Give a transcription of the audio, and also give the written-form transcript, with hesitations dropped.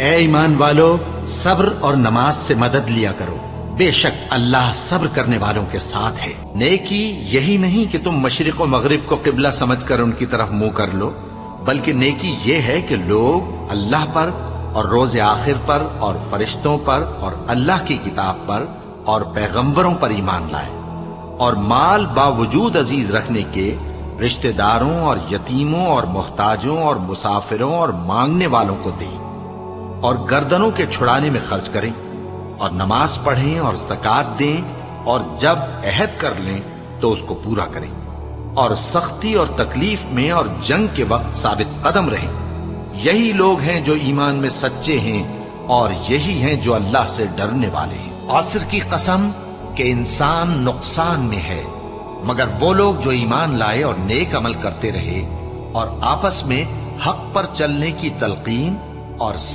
اے ایمان والو، صبر اور نماز سے مدد لیا کرو، بے شک اللہ صبر کرنے والوں کے ساتھ ہے۔ نیکی یہی نہیں کہ تم مشرق و مغرب کو قبلہ سمجھ کر ان کی طرف منہ کر لو، بلکہ نیکی یہ ہے کہ لوگ اللہ پر اور روز آخر پر اور فرشتوں پر اور اللہ کی کتاب پر اور پیغمبروں پر ایمان لائیں، اور مال باوجود عزیز رکھنے کے رشتہ داروں اور یتیموں اور محتاجوں اور مسافروں اور مانگنے والوں کو دیں، اور گردنوں کے چھڑانے میں خرچ کریں، اور نماز پڑھیں اور زکوٰۃ دیں، اور جب عہد کر لیں تو اس کو پورا کریں، اور سختی اور تکلیف میں اور جنگ کے وقت ثابت قدم رہیں۔ یہی لوگ ہیں جو ایمان میں سچے ہیں، اور یہی ہیں جو اللہ سے ڈرنے والے ہیں۔ عصر کی قسم کہ انسان نقصان میں ہے، مگر وہ لوگ جو ایمان لائے اور نیک عمل کرتے رہے اور آپس میں حق پر چلنے کی تلقین اور